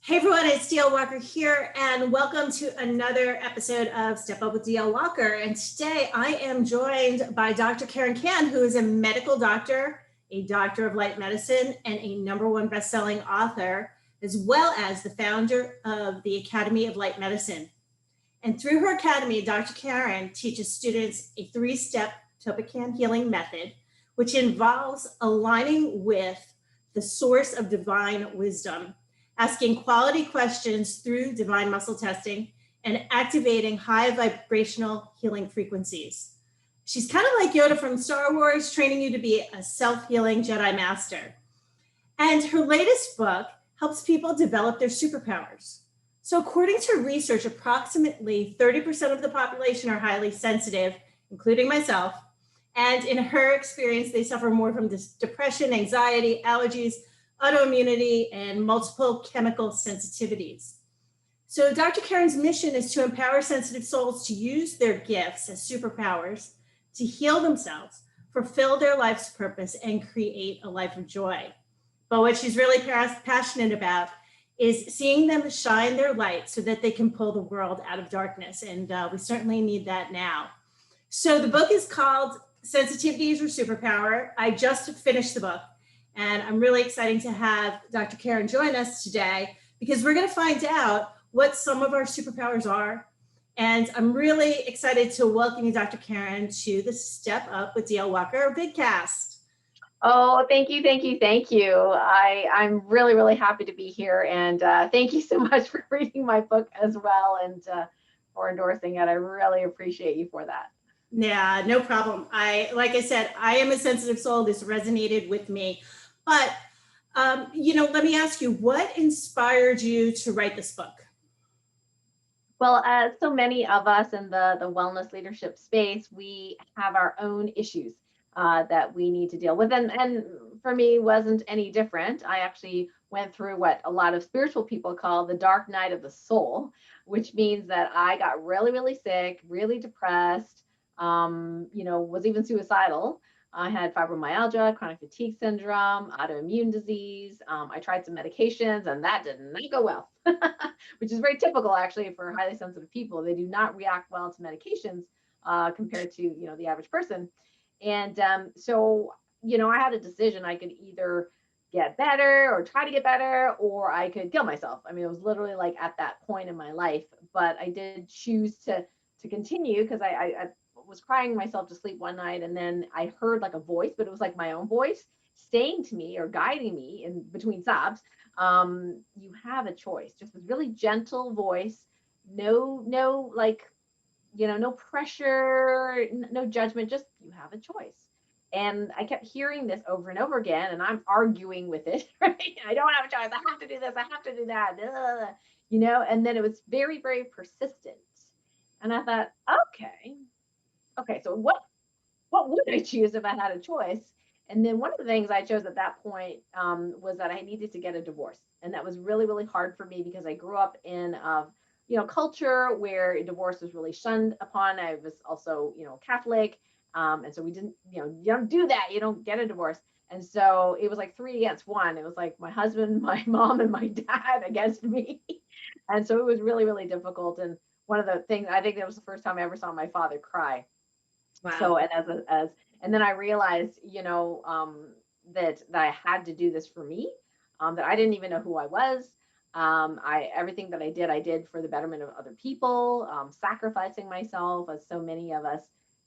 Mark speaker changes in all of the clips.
Speaker 1: Hey everyone, it's DL Walker here, and welcome to another episode of Step Up with DL Walker. And today I am joined by Dr. Karen Kan, who is a medical doctor, a doctor of light medicine, and a #1 best-selling author, as well as the founder of the Academy of Light Medicine. And through her academy, Dr. Karen teaches students a 3-step TOLPAKAN Healing Method, which involves aligning with the source of divine wisdom, asking quality questions through divine muscle testing, and activating high vibrational healing frequencies. She's kind of like Yoda from Star Wars, training you to be a self-healing Jedi Master. And her latest book helps people develop their superpowers. So according to research, approximately 30% of the population are highly sensitive, including myself. And in her experience, they suffer more from depression, anxiety, allergies, autoimmunity, and multiple chemical sensitivities. So Dr. Karen's mission is to empower sensitive souls to use their gifts as superpowers to heal themselves, fulfill their life's purpose, and create a life of joy. But what she's really passionate about is seeing them shine their light so that they can pull the world out of darkness. And we certainly need that now. So the book is called Sensitivity Is Your Superpower. I just finished the book. And I'm really excited to have Dr. Karen join us today because we're going to find out what some of our superpowers are. And I'm really excited to welcome you, Dr. Karen, to the Step Up with DL Walker Vidcast.
Speaker 2: Oh, thank you, thank you, thank you. I'm really, really happy to be here. And thank you so much for reading my book as well and for endorsing it. I really appreciate you for that.
Speaker 1: Yeah, no problem. Like I said, I am a sensitive soul. This resonated with me. But, let me ask you, what inspired you to write this book?
Speaker 2: Well, as so many of us in the wellness leadership space, we have our own issues that we need to deal with. And for me, wasn't any different. I actually went through what a lot of spiritual people call the dark night of the soul, which means that I got really, really sick, really depressed, was even suicidal. I had fibromyalgia, chronic fatigue syndrome, autoimmune disease. I tried some medications and that did not go well, which is very typical actually for highly sensitive people. They do not react well to medications compared to, the average person. And so, I had a decision. I could either get better or try to get better, or I could kill myself. I mean, it was literally like at that point in my life, but I did choose to continue because I was crying myself to sleep one night, and then I heard like a voice, but it was like my own voice saying to me or guiding me in between sobs, you have a choice. Just this really gentle voice, no no pressure, no judgment, just you have a choice. And I kept hearing this over and over again, and I'm arguing with it, right? I don't have a choice. I have to do this. I have to do that. And then it was very, very persistent. And I thought, okay, so what would I choose if I had a choice? And then one of the things I chose at that point was that I needed to get a divorce. And that was really, really hard for me because I grew up in culture where divorce was really shunned upon. I was also, Catholic. And so we didn't, you don't do that. You don't get a divorce. And so it was like 3 against 1. It was like my husband, my mom, and my dad against me. And so it was really, really difficult. And one of the things, I think that was the first time I ever saw my father cry.
Speaker 1: Wow.
Speaker 2: So, and then I realized, that I had to do this for me, that I didn't even know who I was. Everything that I did for the betterment of other people, sacrificing myself, as so many of us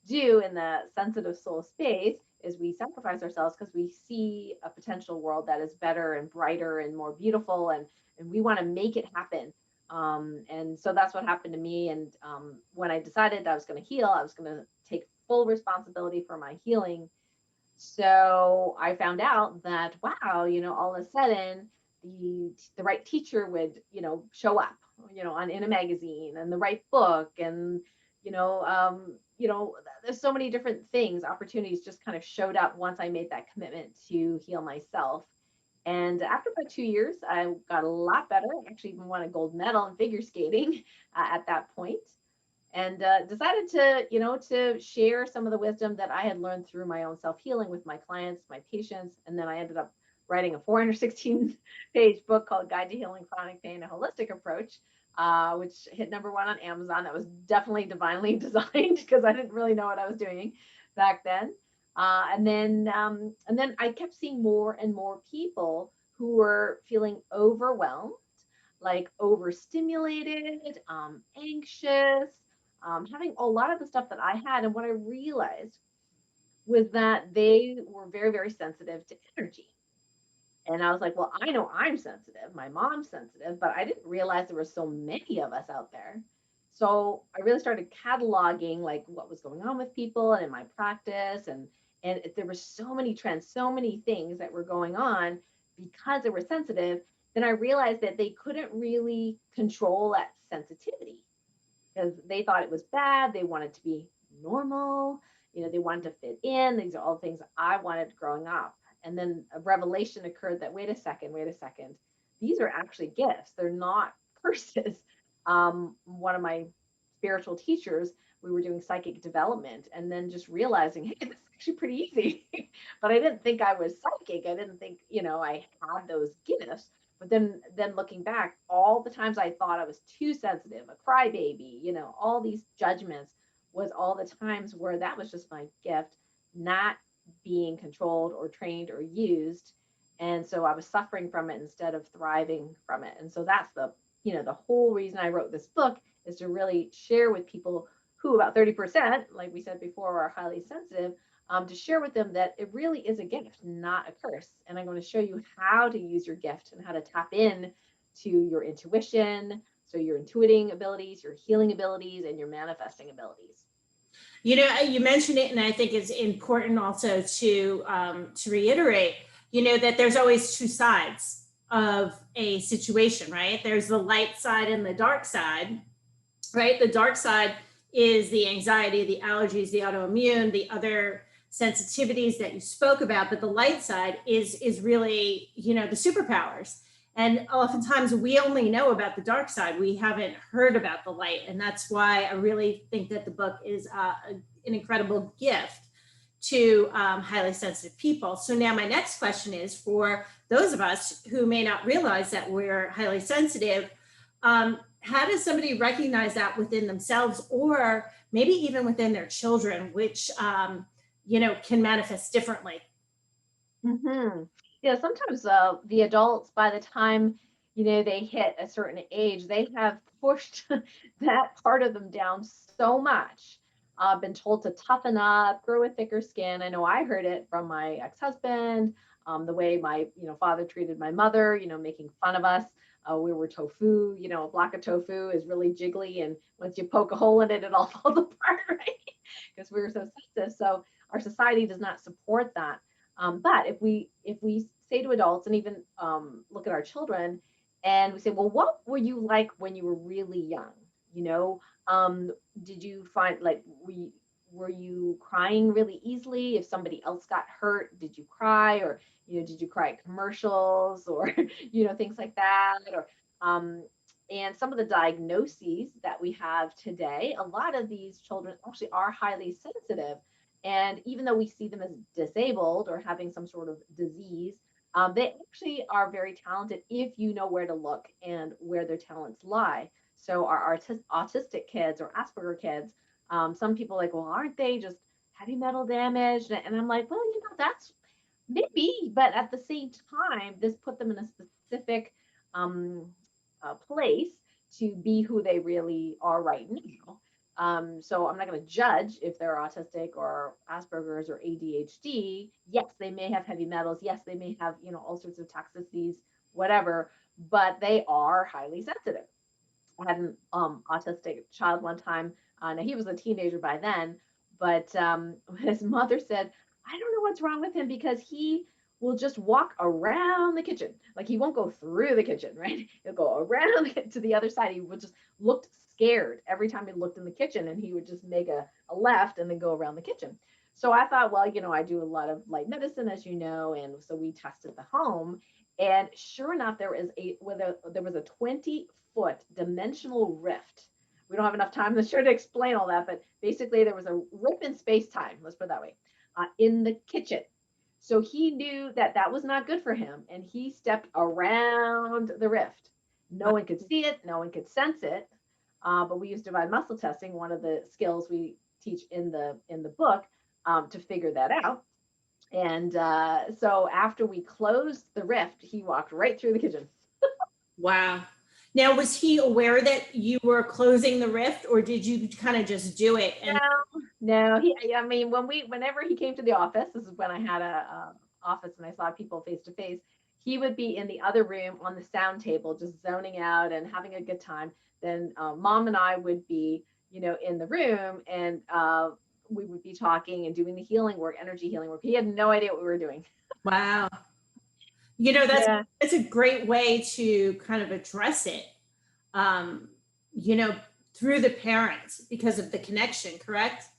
Speaker 2: do in the sensitive soul space, is we sacrifice ourselves because we see a potential world that is better and brighter and more beautiful, and we want to make it happen. And so that's what happened to me. And when I decided I was going to heal, I was going to take full responsibility for my healing. So I found out that, wow, all of a sudden the right teacher would, show up, in a magazine, and the right book, and, there's so many different things, opportunities just kind of showed up once I made that commitment to heal myself. And after about 2 years, I got a lot better. I actually even won a gold medal in figure skating at that point, and decided to share some of the wisdom that I had learned through my own self-healing with my clients, my patients. And then I ended up writing a 416-page book called Guide to Healing Chronic Pain, a Holistic Approach, which hit #1 on Amazon. That was definitely divinely designed because I didn't really know what I was doing back then. And then I kept seeing more and more people who were feeling overwhelmed, like overstimulated, anxious, having a lot of the stuff that I had. And what I realized was that they were very, very sensitive to energy. And I was like, well, I know I'm sensitive. My mom's sensitive, but I didn't realize there were so many of us out there. So I really started cataloging like what was going on with people and in my practice. And there were so many trends, so many things that were going on because they were sensitive. Then I realized that they couldn't really control that sensitivity because they thought it was bad. They wanted to be normal. They wanted to fit in. These are all things I wanted growing up. And then a revelation occurred that, wait a second, these are actually gifts. They're not curses. One of my spiritual teachers, we were doing psychic development and then just realizing, hey, this is actually pretty easy. But I didn't think I was psychic. I didn't think, I had those gifts. But then looking back, all the times I thought I was too sensitive, a crybaby, all these judgments was all the times where that was just my gift, not being controlled or trained or used. And so I was suffering from it instead of thriving from it. And so that's the whole reason I wrote this book, is to really share with people who about 30%, like we said before, are highly sensitive, to share with them that it really is a gift, not a curse. And I'm going to show you how to use your gift and how to tap in to your intuition, so your intuiting abilities, your healing abilities, and your manifesting abilities.
Speaker 1: You mentioned it, and I think it's important also to reiterate, that there's always two sides of a situation, right? There's the light side and the dark side, right? The dark side is the anxiety, the allergies, the autoimmune, the other sensitivities that you spoke about. But the light side is really, the superpowers. And oftentimes we only know about the dark side. We haven't heard about the light. And that's why I really think that the book is an incredible gift to highly sensitive people. So now my next question is, for those of us who may not realize that we're highly sensitive, how does somebody recognize that within themselves, or maybe even within their children, which, can manifest differently?
Speaker 2: Mm-hmm. Yeah, sometimes the adults, by the time they hit a certain age, they have pushed that part of them down so much. Been told to toughen up, grow a thicker skin. I know I heard it from my ex-husband, the way my father treated my mother, making fun of us. We were tofu, a block of tofu is really jiggly, and once you poke a hole in it, it all falls apart, right? Because we were so sensitive. So our society does not support that. But if we say to adults, and even look at our children, and we say, well, what were you like when you were really young? Did you find, like, were you crying really easily? If somebody else got hurt, did you cry? Or did you cry at commercials, or things like that? Or and some of the diagnoses that we have today, a lot of these children actually are highly sensitive. And even though we see them as disabled or having some sort of disease, they actually are very talented if you know where to look and where their talents lie. So our autistic kids or Asperger kids, some people are like, well, aren't they just heavy metal damaged? And I'm like, well, that's maybe, but at the same time, this put them in a specific place to be who they really are right now. So I'm not going to judge if they're autistic or Asperger's or ADHD. Yes, they may have heavy metals. Yes, they may have, all sorts of toxicities, whatever, but they are highly sensitive. I had an autistic child one time. Now he was a teenager by then, but his mother said, I don't know what's wrong with him because he will just walk around the kitchen. Like, he won't go through the kitchen, right? He'll go around to the other side. He would just look scared every time he looked in the kitchen, and he would just make a left and then go around the kitchen. So I thought, well, I do a lot of light medicine, as you know, and so we tested the home, and sure enough, there was a 20-foot dimensional rift. We don't have enough time to explain all that, but basically there was a rip in space-time, let's put it that way, in the kitchen. So he knew that that was not good for him, and he stepped around the rift. No one could see it, no one could sense it. But we use divine muscle testing, one of the skills we teach in the book, to figure that out. And so after we closed the rift, he walked right through the kitchen.
Speaker 1: Wow. Now, was he aware that you were closing the rift, or did you kind of just do it? And
Speaker 2: No, I mean, whenever he came to the office, this is when I had a office and I saw people face to face, he would be in the other room on the sound table, just zoning out and having a good time. Then mom and I would be, in the room, and we would be talking and doing the healing work, energy healing work. He had no idea what we were doing.
Speaker 1: wow, you know, that's
Speaker 2: Yeah.
Speaker 1: that's a great way to kind of address it. Um, you know, through the parents because of the connection, correct?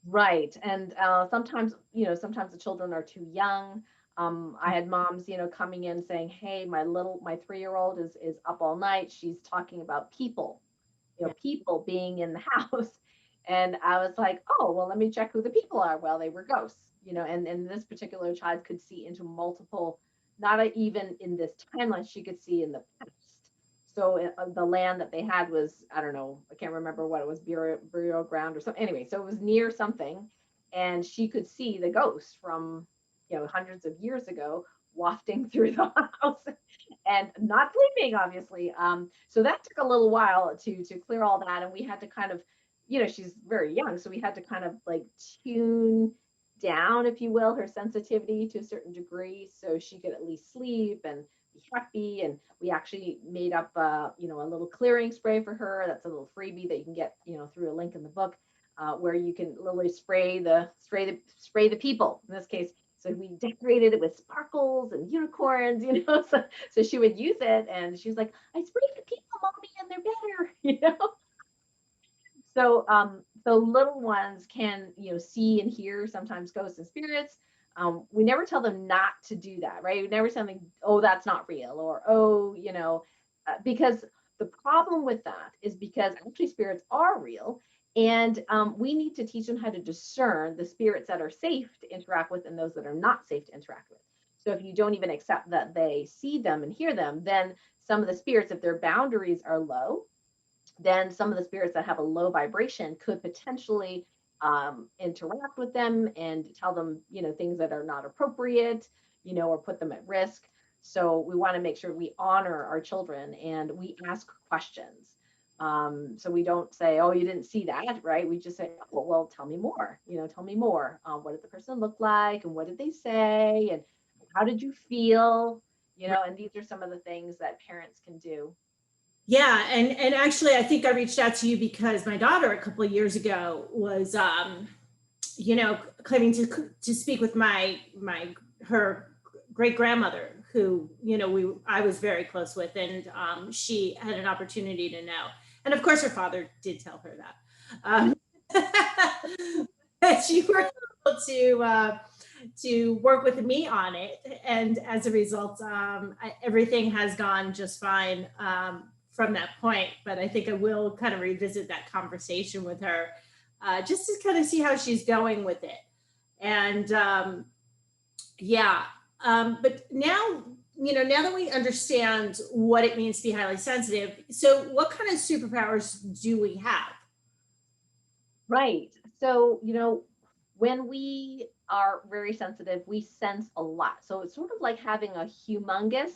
Speaker 2: Right. And sometimes, sometimes the children are too young. I had moms, coming in saying, "Hey, my 3-year-old is up all night. She's talking about people,
Speaker 1: Yeah.
Speaker 2: people being in the house." And I was like, "Oh, well, let me check who the people are." Well, they were ghosts, and this particular child could see into multiple, not even in this timeline, she could see in the past. So the land that they had was, I don't know, I can't remember what it was, burial ground or something. Anyway, so it was near something, and she could see the ghost from, hundreds of years ago wafting through the house and not sleeping, obviously. So that took a little while to clear all that, and we had to kind of, she's very young, so we had to kind of like tune down, if you will, her sensitivity to a certain degree, so she could at least sleep and be happy. And we actually made up, a little clearing spray for her. That's a little freebie that you can get, through a link in the book, where you can literally spray the people. In this case, so we decorated it with sparkles and unicorns, so she would use it, and she was like, "I sprayed the people, mommy, and they're better," So little ones can, see and hear sometimes ghosts and spirits. We never tell them not to do that, right? We never tell them, "Oh, that's not real," or "Oh, because the problem with that is because actually spirits are real, and we need to teach them how to discern the spirits that are safe to interact with and those that are not safe to interact with. So if you don't even accept that they see them and hear them, then some of the spirits, if their boundaries are low, then some of the spirits that have a low vibration could potentially interact with them and tell them, things that are not appropriate, or put them at risk. So we want to make sure we honor our children and we ask questions. So we don't say, "Oh, you didn't see that," right? We just say, "Oh, well, tell me more. Tell me more. What did the person look like, and what did they say, and how did you feel?" And these are some of the things that parents can do.
Speaker 1: Yeah, and actually, I think I reached out to you because my daughter a couple of years ago was, claiming to speak with her great grandmother, who I was very close with, and she had an opportunity to know, and of course, her father did tell her that. That you were able to work with me on it, and as a result, everything has gone just fine. From that point, but I think I will kind of revisit that conversation with her, just to kind of see how she's going with it. And yeah, but now, now that we understand what it means to be highly sensitive, so what kind of superpowers do we have?
Speaker 2: Right. So, when we are very sensitive, we sense a lot. So it's sort of like having a humongous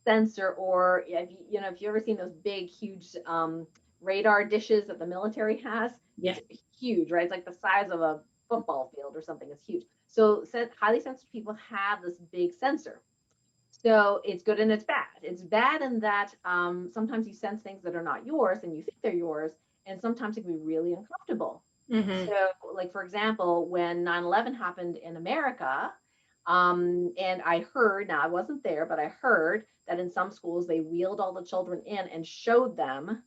Speaker 2: sensor, or if you ever seen those big, huge radar dishes that the military has,
Speaker 1: Yeah.
Speaker 2: it's huge, right? It's like the size of a football field or something. It's huge. So highly sensitive people have this big sensor. So it's good and it's bad. It's bad in that sometimes you sense things that are not yours and you think they're yours, and sometimes it can be really uncomfortable.
Speaker 1: Mm-hmm.
Speaker 2: So, like, for example, when 9/11 happened in America, and I heard, now I wasn't there, but I heard that in some schools they wheeled all the children in and showed them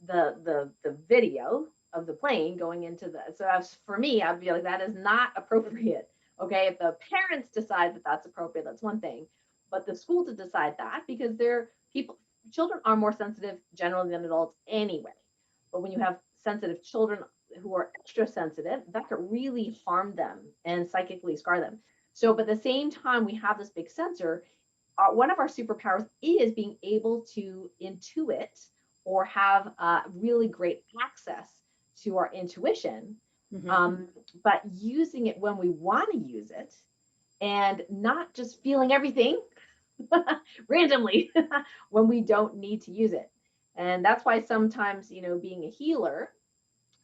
Speaker 2: the video of the plane going into the. So as for me, I'd be like, that is not appropriate. Okay, if the parents decide that that's appropriate, that's one thing, but the school to decide that, because children are more sensitive generally than adults anyway. But when you have sensitive children who are extra sensitive, that could really harm them and psychically scar them. So, but at the same time, we have this big sensor. One of our superpowers is being able to intuit or have really great access to our intuition,
Speaker 1: Mhm.
Speaker 2: but using it when we want to use it and not just feeling everything randomly when we don't need to use it. And that's why sometimes, being a healer,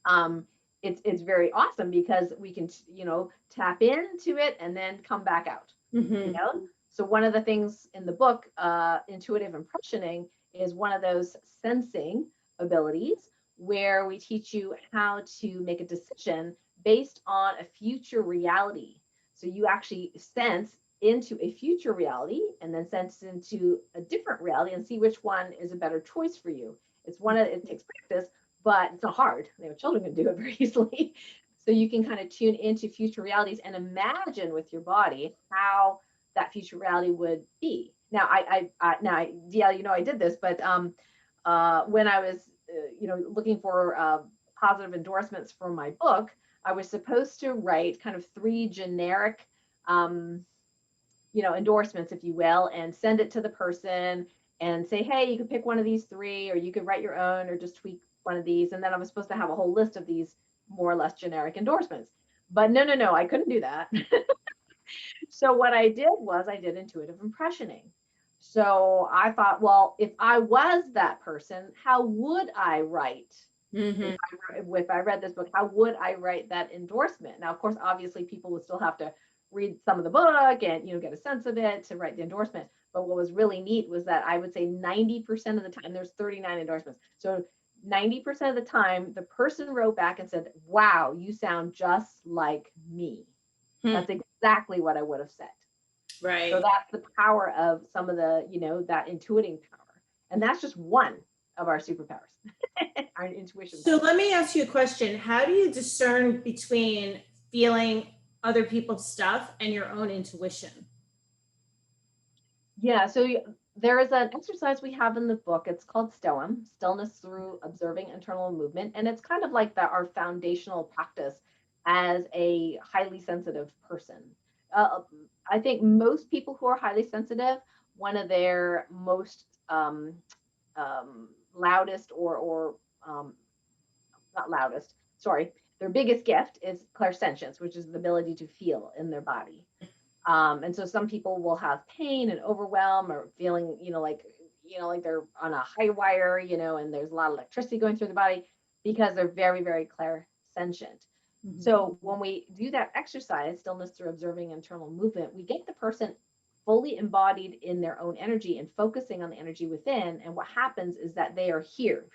Speaker 2: um, it's very awesome because we can, tap into it and then come back out, you
Speaker 1: Mhm.
Speaker 2: know? So one of the things in the book, intuitive impressioning, is one of those sensing abilities where we teach you how to make a decision based on a future reality. So you actually sense into a future reality and then sense into a different reality and see which one is a better choice for you. It takes practice, but it's not hard. Children can do it very easily. So you can kind of tune into future realities and imagine with your body how that future reality would be. Now, DL, I did this, but when I was, looking for positive endorsements for my book, I was supposed to write kind of 3 generic, um, endorsements, if you will, and send it to the person and say, hey, you could pick one of these 3, or you could write your own, or just tweak one of these. And then I was supposed to have a whole list of these more or less generic endorsements. But no, I couldn't do that. So what I did was I did intuitive impressioning. So I thought, well, if I was that person, how would I write?
Speaker 1: Mhm.
Speaker 2: If I read this book, how would I write that endorsement? Now, of course, obviously, people would still have to read some of the book and get a sense of it to write the endorsement. But what was really neat was that I would say 90% of the time, there's 39 endorsements. So 90% of the time, the person wrote back and said, wow, you sound just like me.
Speaker 1: Hmm.
Speaker 2: That's exactly what I would have said. So
Speaker 1: Right.
Speaker 2: that's the power of some of the, that intuiting power. And that's just one of our superpowers, our intuition
Speaker 1: So
Speaker 2: power.
Speaker 1: let me ask you a question. How do you discern between feeling other people's stuff and your own intuition?
Speaker 2: Yeah, so there is an exercise we have in the book. It's called STOIM, Stillness Through Observing Internal Movement. And it's kind of like our foundational practice as a highly sensitive person. Uh, I think most people who are highly sensitive, one of their most loudest or not loudest, sorry, their biggest gift is clairsentience, which is the ability to feel in their body. And so some people will have pain and overwhelm or feeling, like they're on a high wire, and there's a lot of electricity going through the body because they're very, very clairsentient.
Speaker 1: Mhm.
Speaker 2: So when we do that exercise, stillness through observing internal movement, we get the person fully embodied in their own energy and focusing on the energy within. And what happens is that they are here.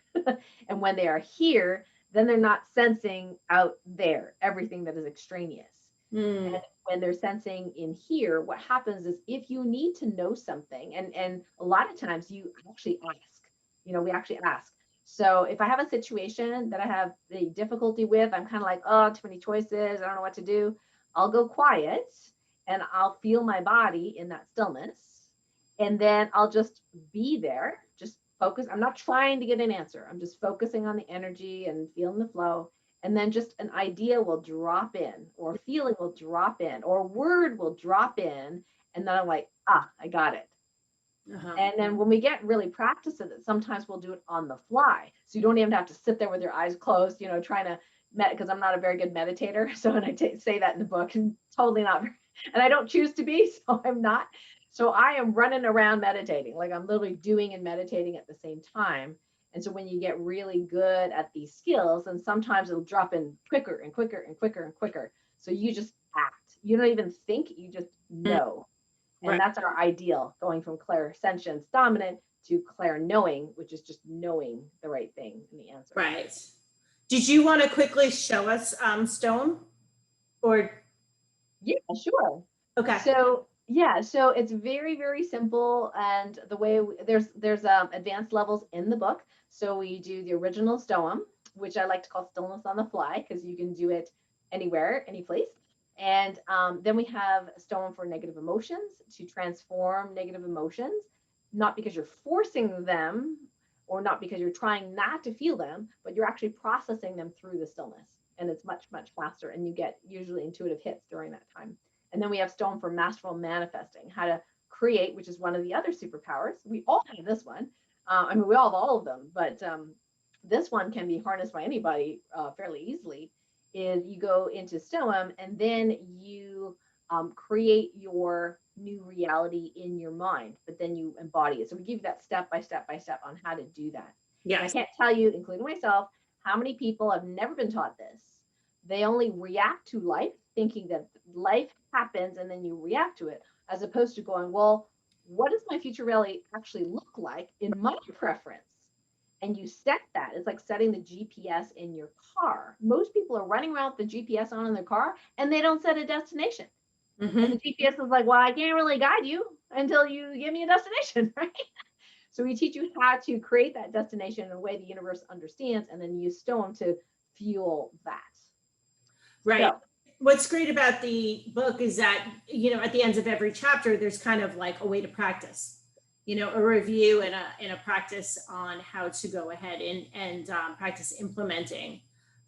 Speaker 2: And when they are here, then they're not sensing out there everything that is extraneous.
Speaker 1: Mm.
Speaker 2: And when they're sensing in here, what happens is if you need to know something, and a lot of times you actually ask, we actually ask. So if I have a situation that I have the difficulty with, I'm kind of like, oh, too many choices, I don't know what to do. I'll go quiet and I'll feel my body in that stillness. And then I'll just be there, just focus. I'm not trying to get an answer. I'm just focusing on the energy and feeling the flow. And then just an idea will drop in, or a feeling will drop in, or a word will drop in. And then I'm like, I got it.
Speaker 1: Uh-huh.
Speaker 2: And then when we get really practice at it, sometimes we'll do it on the fly. So you don't even have to sit there with your eyes closed, trying to because I'm not a very good meditator. So when I say that in the book, and totally not, and I don't choose to be, so I'm not. So I am running around meditating, like I'm literally doing and meditating at the same time. And so when you get really good at these skills, and sometimes it'll drop in quicker and quicker and quicker and quicker. So you just act. You don't even think, you just
Speaker 1: Mm.
Speaker 2: know. And
Speaker 1: Right.
Speaker 2: that's our ideal, going from clairsentience dominant to clair knowing, which is just knowing the right thing and the answer.
Speaker 1: Right. Did you want to quickly show us Stone? Or
Speaker 2: Yeah, sure.
Speaker 1: okay.
Speaker 2: So yeah, so it's very, very simple. And the way there's advanced levels in the book. So we do the original stoam, which I like to call stillness on the fly, because you can do it anywhere, any place. And then we have stoam for negative emotions, to transform negative emotions, not because you're forcing them or not because you're trying not to feel them, but you're actually processing them through the stillness. And it's much, much faster. And you get usually intuitive hits during that time. And then we have stone for masterful manifesting, how to create, which is one of the other superpowers. We all have this one. I mean, we all have all of them, but this one can be harnessed by anybody fairly easily. Is you go into stone and then you create your new reality in your mind, but then you embody it. So we give you that step by step by step on how to do that.
Speaker 1: Yeah.
Speaker 2: I can't tell you, including myself, how many people have never been taught this. They only react to life, thinking that life happens and then you react to it, as opposed to going, well, what does my future reality actually look like in my preference? And you set that. It's like setting the GPS in your car. Most people are running around with the GPS on in their car and they don't set a destination.
Speaker 1: Mm-hmm.
Speaker 2: And the GPS is like, well, I can't really guide you until you give me a destination, right? So we teach you how to create that destination in a way the universe understands, and then use stone to fuel that.
Speaker 1: Right.
Speaker 2: So,
Speaker 1: what's great about the book is that, at the end of every chapter, there's kind of like a way to practice, a review and a practice on how to go ahead and practice implementing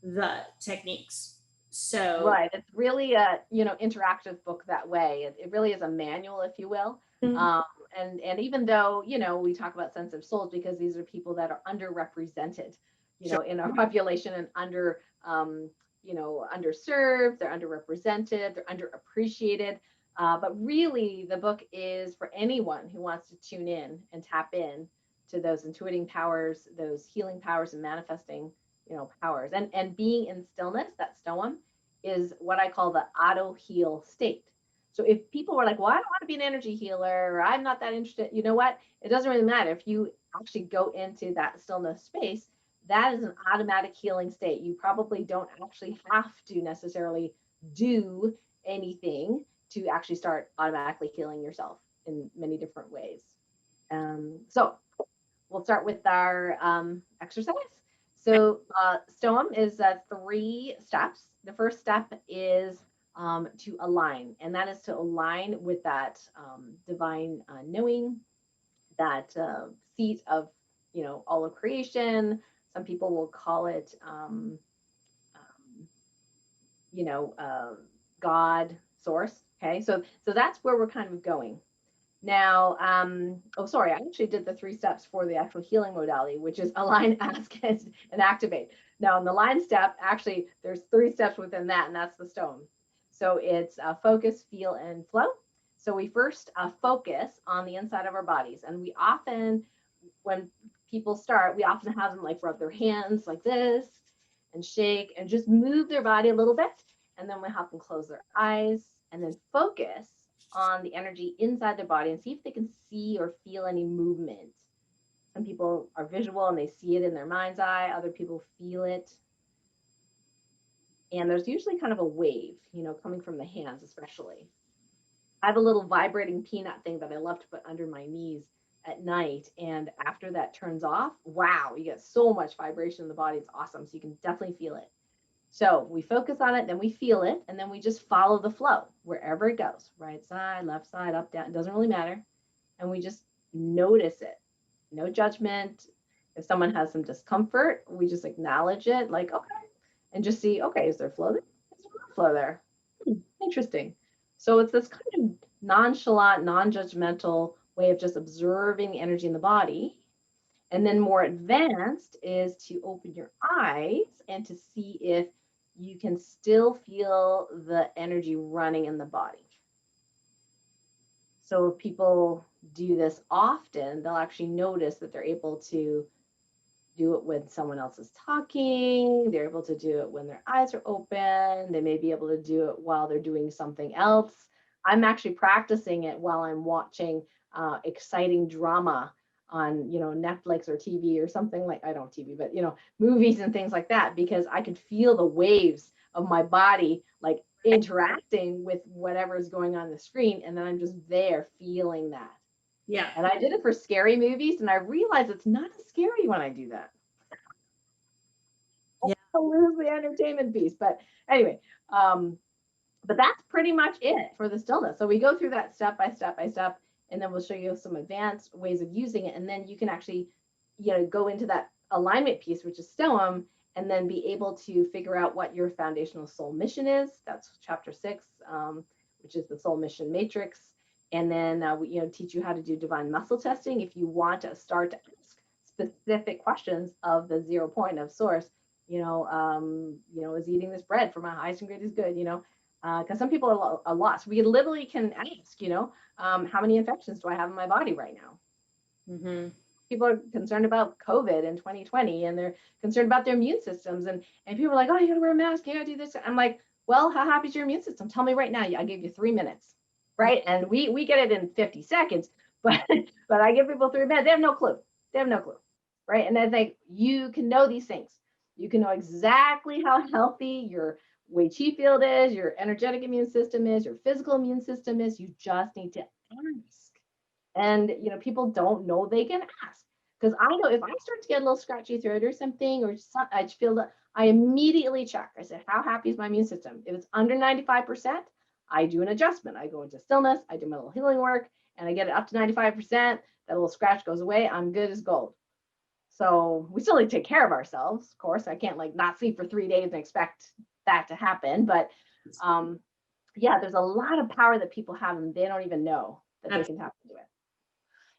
Speaker 1: the techniques. So,
Speaker 2: right. It's really a, interactive book that way. It really is a manual, if you will.
Speaker 1: Mhm.
Speaker 2: And even though, we talk about sensitive souls because these are people that are underrepresented,
Speaker 1: Sure.
Speaker 2: in our population and underserved, they're underrepresented, they're underappreciated. But really the book is for anyone who wants to tune in and tap in to those intuiting powers, those healing powers and manifesting, powers. And being in stillness, that stoam, is what I call the auto heal state. So if people were like, well, I don't want to be an energy healer, or I'm not that interested, you know what? It doesn't really matter. If you actually go into that stillness space, that is an automatic healing state. You probably don't actually have to necessarily do anything to actually start automatically healing yourself in many different ways. So we'll start with our exercise. So stoam is 3 steps. The first step is to align, and that is to align with that divine knowing, that seat of, all of creation. Some people will call it, God, source. Okay, so that's where we're kind of going. Now, I actually did the 3 steps for the actual healing modality, which is align, ask, and activate. Now, in the line step, actually, there's 3 steps within that, and that's the stone. So it's focus, feel, and flow. So we first focus on the inside of our bodies, and we often, when people start, we often have them like rub their hands like this and shake and just move their body a little bit, and then we have them close their eyes and then focus on the energy inside their body and see if they can see or feel any movement. Some people are visual and they see it in their mind's eye. Other people feel it. And there's usually kind of a wave, coming from the hands, especially. I have a little vibrating peanut thing that I love to put under my knees at night. And after that turns off, wow, you get so much vibration in the body. It's awesome. So you can definitely feel it. So we focus on it, then we feel it, and then we just follow the flow wherever it goes, right side, left side, up, down, it doesn't really matter. And we just notice it, no judgment. If someone has some discomfort, we just acknowledge it, like, okay, and just see, okay, is there flow there? Is there no flow there? Interesting. So it's this kind of nonchalant, non-judgmental way of just observing the energy in the body. And then more advanced is to open your eyes and to see if you can still feel the energy running in the body. So if people do this often, they'll actually notice that they're able to do it when someone else is talking. They're able to do it when their eyes are open. They may be able to do it while they're doing something else. I'm actually practicing it while I'm watching exciting drama on, Netflix or TV or something like, I don't TV, but, movies and things like that, because I could feel the waves of my body like interacting with whatever is going on the screen. And then I'm just there feeling that.
Speaker 1: Yeah.
Speaker 2: And I did it for scary movies, and I realized it's not as scary when I do that.
Speaker 1: Yeah.
Speaker 2: I lose the entertainment piece. But anyway, but that's pretty much it for the stillness. So we go through that step by step by step, and then we'll show you some advanced ways of using it. And then you can actually, go into that alignment piece, which is stoam, and then be able to figure out what your foundational soul mission is. That's chapter 6. which is the soul mission matrix. And then we teach you how to do divine muscle testing if you want to start to ask specific questions of the 0 point of source. Is eating this bread for my highest and greatest good? Because some people are lost. We literally can ask, how many infections do I have in my body right now?
Speaker 1: Mm-hmm.
Speaker 2: People are concerned about COVID in 2020, and they're concerned about their immune systems. And people are like, oh, you gotta wear a mask, you gotta do this. I'm like, well, how happy is your immune system? Tell me right now. I gave you 3 minutes, right? And we get it in 50 seconds, but I give people 3 minutes. They have no clue. Right? And I think you can know these things. You can know exactly how healthy your Wei Qi field is, your energetic immune system is, your physical immune system is. You just need to ask. And people don't know they can ask, because I know if I start to get a little scratchy throat or something, or I feel that, I immediately check. I said, how happy is my immune system? If it's under 95%, I do an adjustment. I go into stillness, I do my little healing work, and I get it up to 95%. That little scratch goes away. I'm good as gold. So we still need to take care of ourselves. Of course, I can't not sleep for 3 days and expect that to happen. But there's a lot of power that people have, and they don't even know that they can tap into it.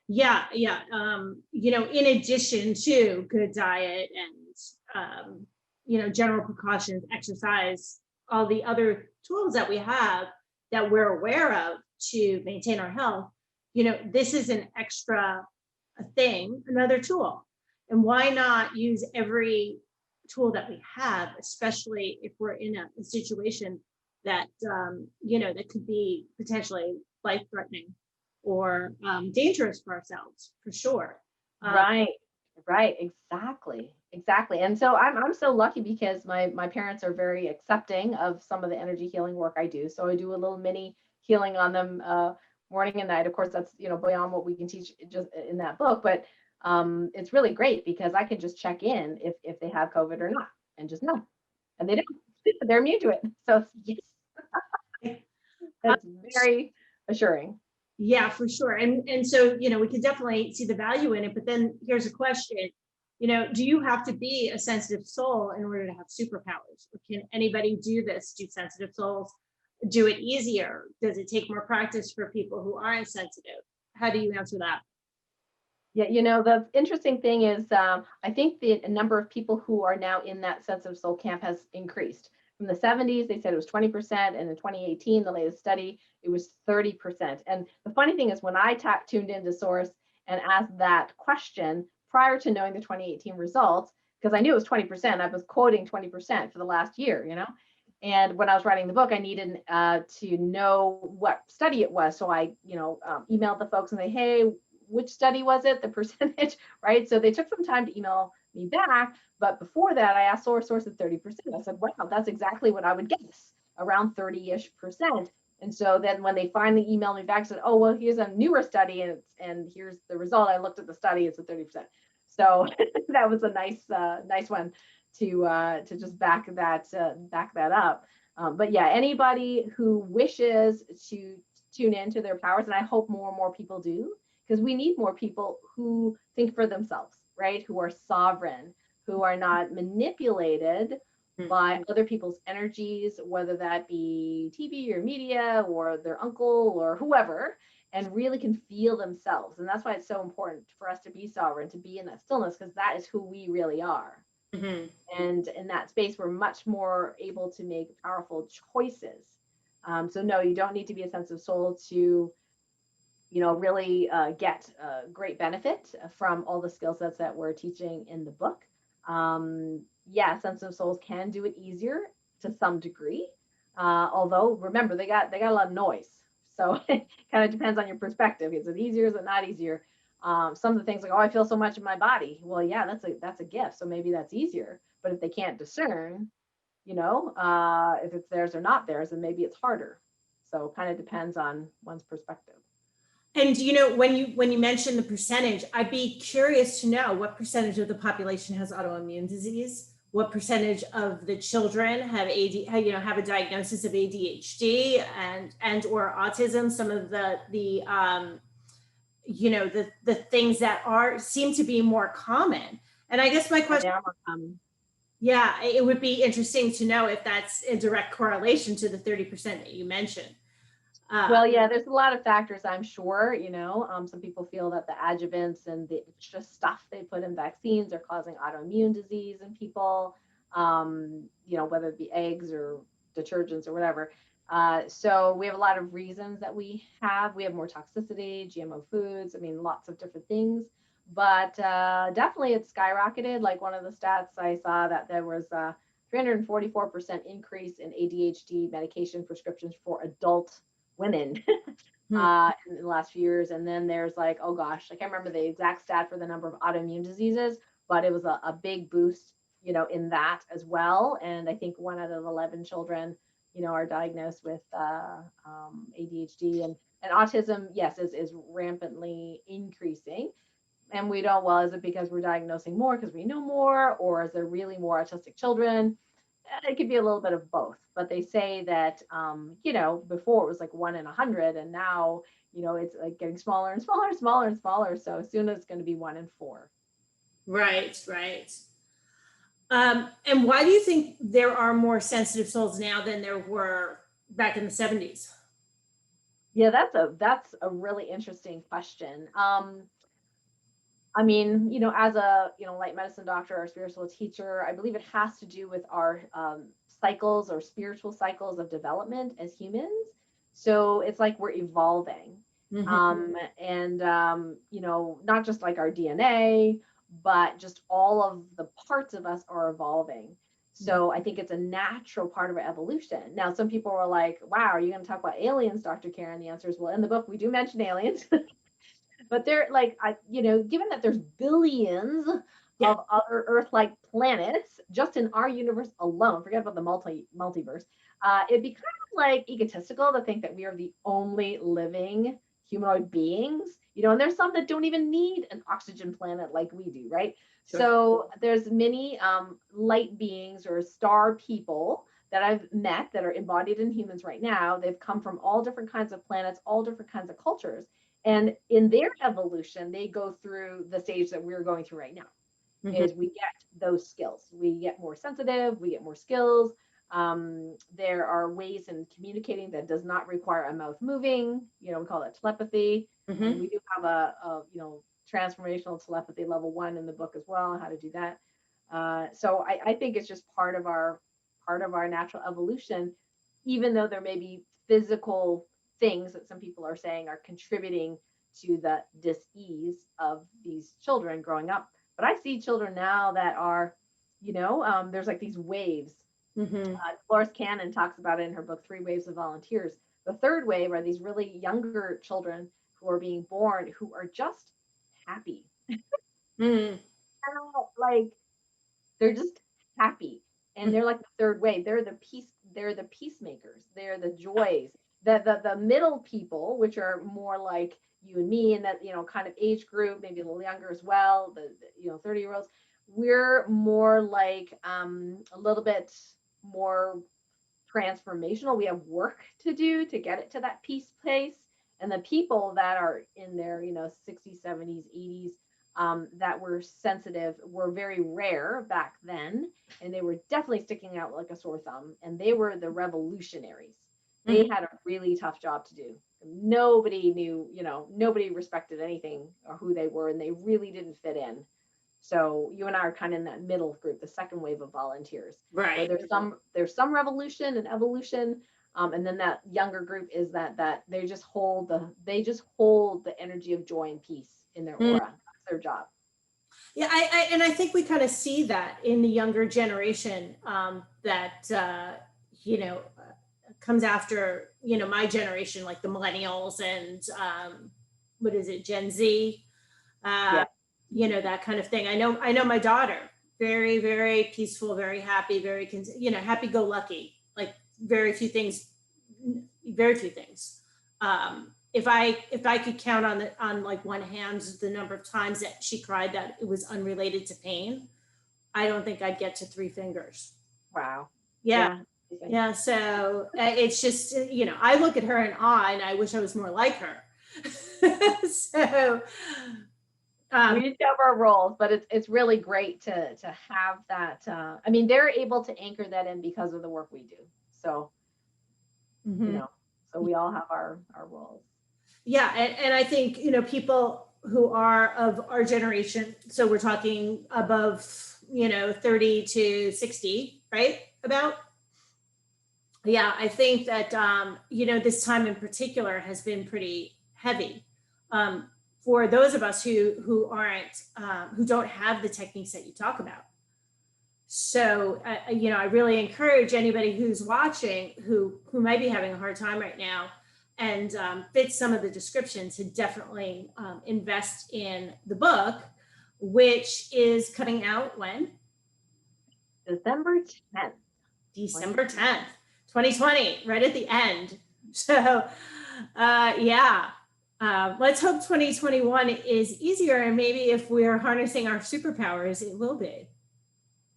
Speaker 1: Yeah. In addition to good diet and, general precautions, exercise, all the other tools that we have that we're aware of to maintain our health, this is an extra thing, another tool. And why not use every tool that we have, especially if we're in a situation that, that could be potentially life-threatening or dangerous for ourselves, for sure.
Speaker 2: Right, exactly. And so I'm so lucky because my parents are very accepting of some of the energy healing work I do. So I do a little mini healing on them morning and night. Of course, that's beyond what we can teach just in that book, but it's really great because I can just check in if they have COVID or not, and just know, and they don't. They're immune to it. So yes, that's very assuring.
Speaker 1: Yeah, for sure. And so, we could definitely see the value in it. But then here's a question, do you have to be a sensitive soul in order to have superpowers? Or can anybody do this? Do sensitive souls do it easier? Does it take more practice for people who aren't sensitive? How do you answer that?
Speaker 2: Yeah, the interesting thing is, I think the number of people who are now in that sensitive soul camp has increased. From the 70s, they said it was 20%, and in 2018, the latest study, it was 30%. And the funny thing is, when I tuned into Source and asked that question prior to knowing the 2018 results, because I knew it was 20%, I was quoting 20% for the last year, And when I was writing the book, I needed to know what study it was. So I, emailed the folks and say, hey, which study was it, the percentage, right? So they took some time to email me back. But before that, I asked Source at 30%. I said, wow, that's exactly what I would guess, around 30-ish%. And so then when they finally emailed me back, said, oh, well, here's a newer study and here's the result. I looked at the study, it's at 30%. So that was a nice one to just back that up. But yeah, anybody who wishes to tune into their powers, and I hope more and more people do, because we need more people who think for themselves, right? Who are sovereign, who are not manipulated by other people's energies, whether that be TV or media or their uncle or whoever, and really can feel themselves. And that's why it's so important for us to be sovereign, to be in that stillness, because that is who we really are. Mm-hmm. And in that space, we're much more able to make powerful choices. So no, you don't need to be a sensitive soul to really get great benefit from all the skill sets that we're teaching in the book. Sensitive souls can do it easier to some degree. Although remember, they got a lot of noise. So it kind of depends on your perspective. Is it easier? Is it not easier? Some of the things like, oh, I feel so much in my body. Well, yeah, that's a gift. So maybe that's easier. But if they can't discern, if it's theirs or not theirs, then maybe it's harder. So it kind of depends on one's perspective.
Speaker 1: And when you mention the percentage, I'd be curious to know what percentage of the population has autoimmune disease. What percentage of the children have have a diagnosis of ADHD and or autism? Some of the things that seem to be more common. And I guess my question, it would be interesting to know if that's a direct correlation to the 30% that you mentioned.
Speaker 2: Well, yeah, there's a lot of factors, I'm sure, some people feel that the adjuvants and the extra stuff they put in vaccines are causing autoimmune disease in people, whether it be eggs or detergents or whatever. So we have a lot of reasons that we have more toxicity, GMO foods, I mean, lots of different things, but definitely it's skyrocketed. Like one of the stats I saw that there was a 344% increase in ADHD medication prescriptions for adult women in the last few years. And then there's like, oh gosh, I can't remember the exact stat for the number of autoimmune diseases, but it was a big boost, in that as well. And I think 1 out of 11 children, are diagnosed with ADHD and autism, yes, is rampantly increasing. And we don't, well, is it because we're diagnosing more because we know more, or is there really more autistic children? It could be a little bit of both, but they say that, before it was like 1 in 100, and now, it's like getting smaller and smaller and smaller and smaller. So soon it's going to be 1 in 4.
Speaker 1: Right, right. And why do you think there are more sensitive souls now than there were back in the 70s?
Speaker 2: Yeah, that's a really interesting question. I mean, as a, light medicine doctor or spiritual teacher, I believe it has to do with our cycles or spiritual cycles of development as humans. So it's like we're evolving. And, not just like our DNA, but just all of the parts of us are evolving. So I think it's a natural part of our evolution. Now, some people are like, wow, are you going to talk about aliens, Dr. Karen? The answer is, well, in the book, we do mention aliens. But they're like, given that there's billions of other Earth-like planets just in our universe alone, forget about the multiverse, it'd be kind of like egotistical to think that we are the only living humanoid beings, and there's some that don't even need an oxygen planet like we do, right? Sure. So there's many light beings or star people that I've met that are embodied in humans right now. They've come from all different kinds of planets, all different kinds of cultures. And in their evolution, they go through the stage that we're going through right now, is we get those skills. We get more sensitive, we get more skills. There are ways in communicating that does not require a mouth moving, we call it telepathy. And we do have a transformational telepathy level 1 in the book as well, how to do that. So I think it's just part of our natural evolution, even though there may be physical things that some people are saying are contributing to the dis-ease of these children growing up. But I see children now that are, there's like these waves. Dolores Cannon talks about it in her book, 3 Waves of Volunteers. The third wave are these really younger children who are being born who are just happy. Like, they're just happy. And they're like the third wave. They're the peacemakers. They're the joys. The middle people, which are more like you and me, and that, kind of age group, maybe a little younger as well, the 30-year-olds, we're more like a little bit more transformational. We have work to do to get it to that peace place. And the people that are in their, 60s, 70s, 80s, that were sensitive were very rare back then. And they were definitely sticking out like a sore thumb. And they were the revolutionaries. They had a really tough job to do. Nobody knew, nobody respected anything or who they were, and they really didn't fit in. So you and I are kind of in that middle group, the second wave of volunteers.
Speaker 1: Right.
Speaker 2: There's some revolution and evolution, and then that younger group is that they just hold the energy of joy and peace in their aura. That's their job.
Speaker 1: Yeah, I think we kind of see that in the younger generation that comes after my generation, like the millennials and what is it, Gen Z, that kind of thing. I know my daughter, very, very peaceful, very happy, very happy-go-lucky, like very few things. If I could count on like one hand the number of times that she cried that it was unrelated to pain, I don't think I'd get to 3 fingers.
Speaker 2: Wow.
Speaker 1: Yeah. So it's just, I look at her in awe and I wish I was more like her. So
Speaker 2: we each have our roles, but it's really great to have that. I mean, they're able to anchor that in because of the work we do. So, So we all have our roles.
Speaker 1: Yeah, and I think, people who are of our generation, so we're talking above, 30 to 60, right? About. Yeah, I think that, this time in particular has been pretty heavy, for those of us who aren't, who don't have the techniques that you talk about. So, I really encourage anybody who's watching who might be having a hard time right now and fits some of the description to definitely invest in the book, which is coming out when?
Speaker 2: December 10th.
Speaker 1: December 10th, 2020, right at the end. So, yeah. Let's hope 2021 is easier, and maybe if we're harnessing our superpowers, it will be.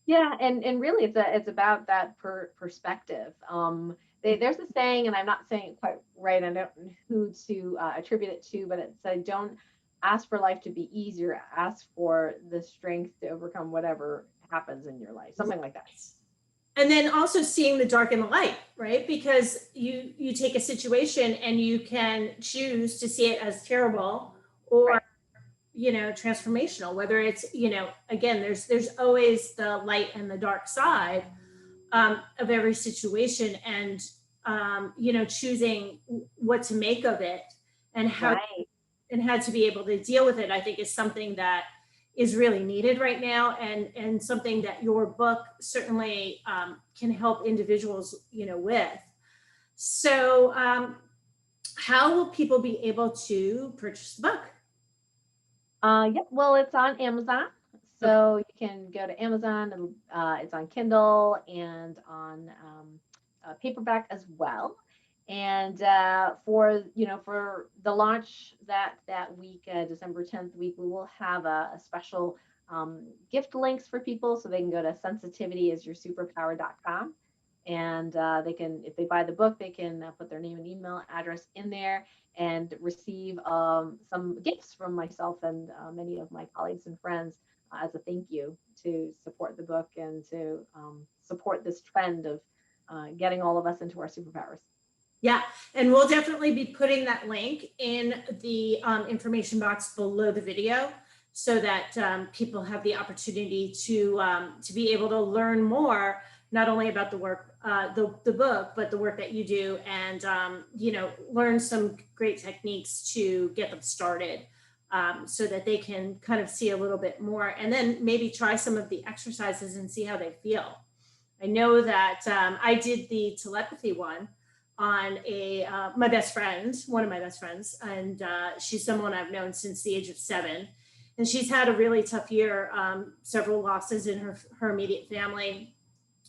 Speaker 2: Yeah, and really it's about that perspective. There's a saying, and I'm not saying it quite right. I don't know who to attribute it to, but it said, "Don't ask for life to be easier. Ask for the strength to overcome whatever happens in your life." Something like that.
Speaker 1: And then also seeing the dark and the light, right? Because you take a situation and you can choose to see it as terrible or
Speaker 2: Right.
Speaker 1: Transformational. Whether it's, again, there's always the light and the dark side of every situation, and choosing what to make of it and how
Speaker 2: Right.
Speaker 1: to be able to deal with it, I think, is something that is really needed right now, and something that your book certainly can help individuals, with. So, how will people be able to purchase the book?
Speaker 2: Yep. Well, it's on Amazon. So you can go to Amazon, and it's on Kindle and on paperback as well. And for for the launch that week, December 10th week, we will have a special gift links for people, so they can go to sensitivityisyoursuperpower.com, and they can, if they buy the book, they can put their name and email address in there and receive some gifts from myself and many of my colleagues and friends as a thank you to support the book and to support this trend of getting all of us into our superpowers.
Speaker 1: Yeah, and we'll definitely be putting that link in the information box below the video, so that people have the opportunity to be able to learn more, not only about the work, the book, but the work that you do, and learn some great techniques to get them started, so that they can kind of see a little bit more, and then maybe try some of the exercises and see how they feel. I know that I did the telepathy one on my best friend, one of my best friends, and she's someone I've known since the age of 7, and she's had a really tough year, several losses in her immediate family,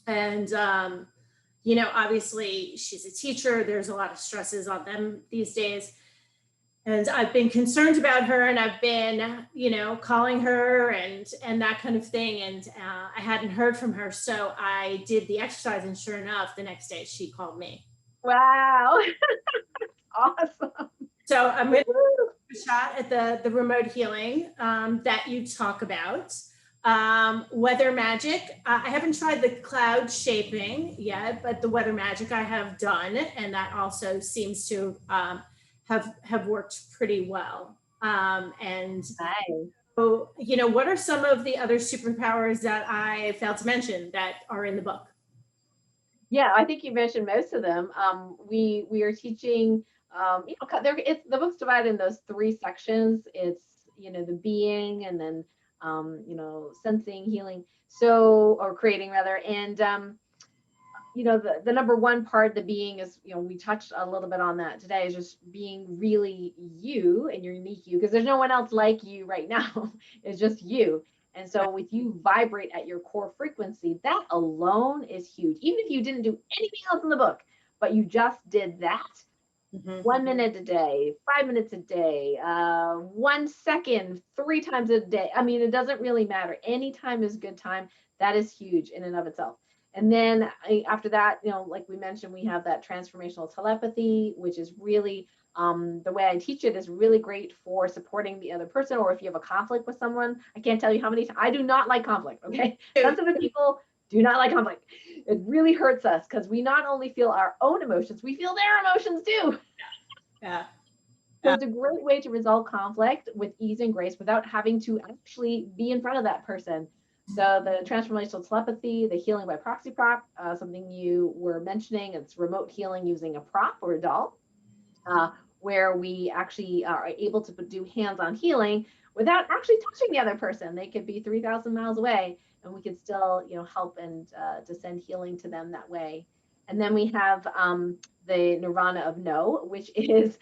Speaker 1: and obviously she's a teacher. There's a lot of stresses on them these days, and I've been concerned about her, and I've been calling her and that kind of thing, and I hadn't heard from her, so I did the exercise, and sure enough, the next day she called me.
Speaker 2: Wow. Awesome.
Speaker 1: So I'm going to take a shot at the remote healing that you talk about. Weather magic. I haven't tried the cloud shaping yet, but the weather magic I have done, and that also seems to have worked pretty well. And
Speaker 2: Nice.
Speaker 1: so, what are some of the other superpowers that I failed to mention that are in the book?
Speaker 2: Yeah, I think you mentioned most of them. We are teaching, the book's divided in those 3 sections. It's the being, and then sensing, healing, or creating rather, and the number one part, the being, is, we touched a little bit on that today, is just being really you and your unique you, because there's no one else like you right now. It's just you. And so if you vibrate at your core frequency, that alone is huge. Even if you didn't do anything else in the book, but you just did that, 1 minute a day, 5 minutes a day, 1 second, 3 times a day. I mean, it doesn't really matter. Any time is good time. That is huge in and of itself. And then after that, like we mentioned, we have that transformational telepathy, which is really, the way I teach it is really great for supporting the other person, or if you have a conflict with someone. I can't tell you how many times I do not like conflict. Okay. Sensitive people Do not like conflict. It really hurts us because we not only feel our own emotions, we feel their emotions too.
Speaker 1: Yeah.
Speaker 2: So it's a great way to resolve conflict with ease and grace without having to actually be in front of that person. So the transformational telepathy, the healing by proxy prop, something you were mentioning, it's remote healing using a prop or a doll, where we actually are able to do hands-on healing without actually touching the other person. They could be 3,000 miles away, and we can still, help and to send healing to them that way. And then we have the nirvana of no, which is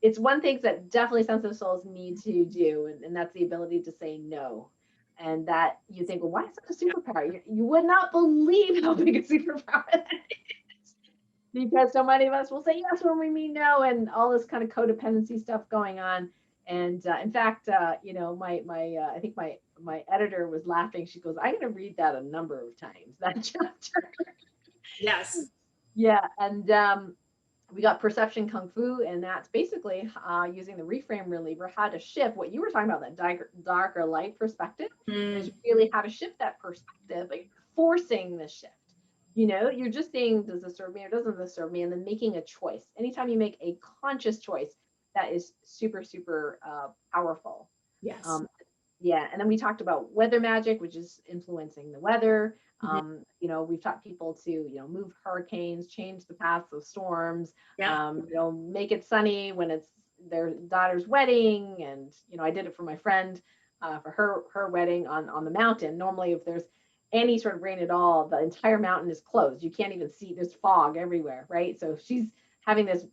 Speaker 2: it's one thing that definitely sensitive souls need to do, and that's the ability to say no. And that you think, well, why is that a superpower? You would not believe how big a superpower that is, because so many of us will say yes when we mean no, and all this kind of codependency stuff going on. And in fact, my I think my editor was laughing. She goes, "I'm going to read that a number of times, that chapter."
Speaker 1: Yes.
Speaker 2: Yeah, and we got perception kung fu, and that's basically using the reframe reliever, how to shift what you were talking about, that dark or light perspective, is really how to shift that perspective, like forcing the shift. You're just saying, does this serve me or doesn't this serve me? And then making a choice. Anytime you make a conscious choice, that is super, super powerful.
Speaker 1: Yes.
Speaker 2: Yeah, and then we talked about weather magic, which is influencing the weather. We've taught people to, move hurricanes, change the paths of storms,
Speaker 1: Yeah.
Speaker 2: make it sunny when it's their daughter's wedding. And, I did it for my friend for her wedding on the mountain. Normally, if there's any sort of rain at all, the entire mountain is closed. You can't even see, there's fog everywhere, right? So she's having this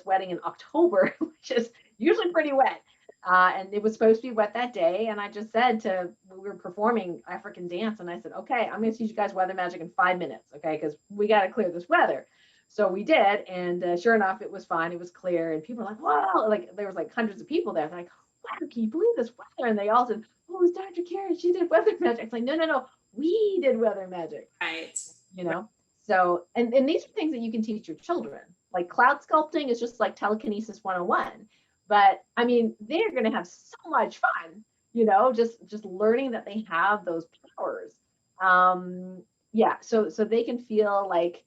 Speaker 2: wedding in October, which is usually pretty wet. And it was supposed to be wet that day. And I just said we were performing African dance. And I said, okay, I'm going to teach you guys weather magic in 5 minutes. Okay. Because we got to clear this weather. So we did. And sure enough, it was fine. It was clear. And people were like, wow, like there was like hundreds of people there. They're like, wow, can you believe this weather? And they all said, oh, it was Dr. Karen. She did weather magic. It's like, no. We did weather magic.
Speaker 1: Right.
Speaker 2: So, and these are things that you can teach your children. Like cloud sculpting is just like telekinesis 101. But I mean, they're going to have so much fun, just learning that they have those powers. So they can feel like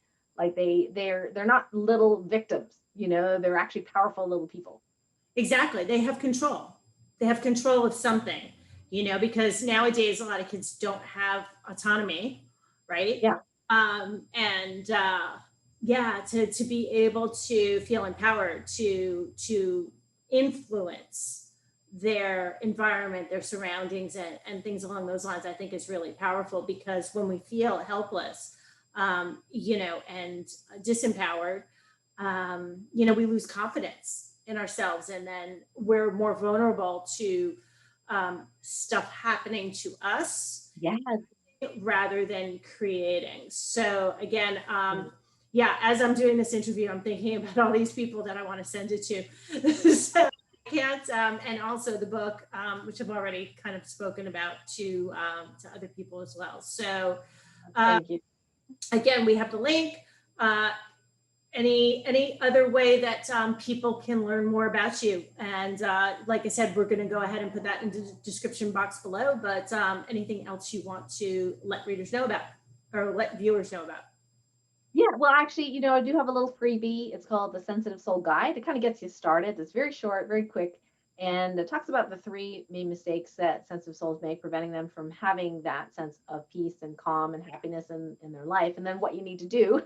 Speaker 2: they're not little victims, they're actually powerful little people.
Speaker 1: Exactly. They have control. They have control of something, because nowadays a lot of kids don't have autonomy, right?
Speaker 2: Yeah.
Speaker 1: To be able to feel empowered to influence their environment, their surroundings, and things along those lines, I think is really powerful, because when we feel helpless, and disempowered, we lose confidence in ourselves, and then we're more vulnerable to stuff happening to us.
Speaker 2: Yes.
Speaker 1: Rather than creating. So again, as I'm doing this interview, I'm thinking about all these people that I want to send it to. So I can't, and also the book, which I've already kind of spoken about to other people as well. So
Speaker 2: thank you.
Speaker 1: Again, we have the link. Any other way that people can learn more about you? And like I said, we're going to go ahead and put that in the description box below, but anything else you want to let readers know about or let viewers know about?
Speaker 2: Yeah, well, actually, I do have a little freebie. It's called the Sensitive Soul Guide. It kind of gets you started. It's very short, very quick. And it talks about the 3 main mistakes that sensitive souls make, preventing them from having that sense of peace and calm and happiness in their life, and then what you need to do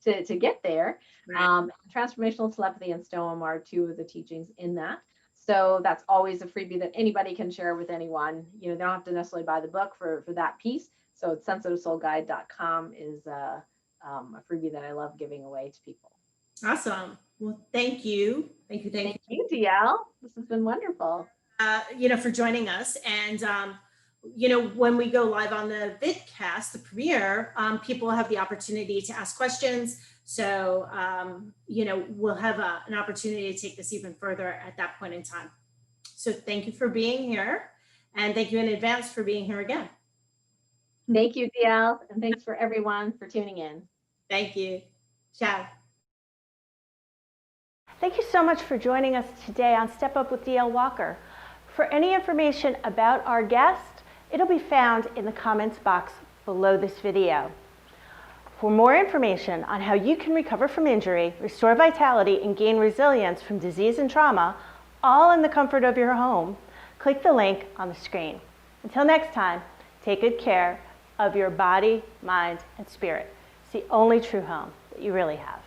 Speaker 2: to get there. Right. Transformational telepathy and stoicism are 2 of the teachings in that. So that's always a freebie that anybody can share with anyone. They don't have to necessarily buy the book for that piece. So it's sensitivesoulguide.com is a freebie that I love giving away to people.
Speaker 1: Awesome. Well, thank you. Thank you,
Speaker 2: DL. This has been wonderful.
Speaker 1: For joining us. And, when we go live on the vidcast, the premiere, people have the opportunity to ask questions. So, we'll have an opportunity to take this even further at that point in time. So thank you for being here. And thank you in advance for being here again.
Speaker 2: Thank you, DL. And thanks for everyone for tuning in.
Speaker 1: Thank you. Ciao.
Speaker 3: Thank you so much for joining us today on Step Up with DL Walker. For any information about our guest, It'll be found in the comments box below this video. For more information on how you can recover from injury, restore vitality, and gain resilience from disease and trauma, all in the comfort of your home, click the link on the screen. Until next time, take good care of your body, mind, and spirit. It's the only true home that you really have.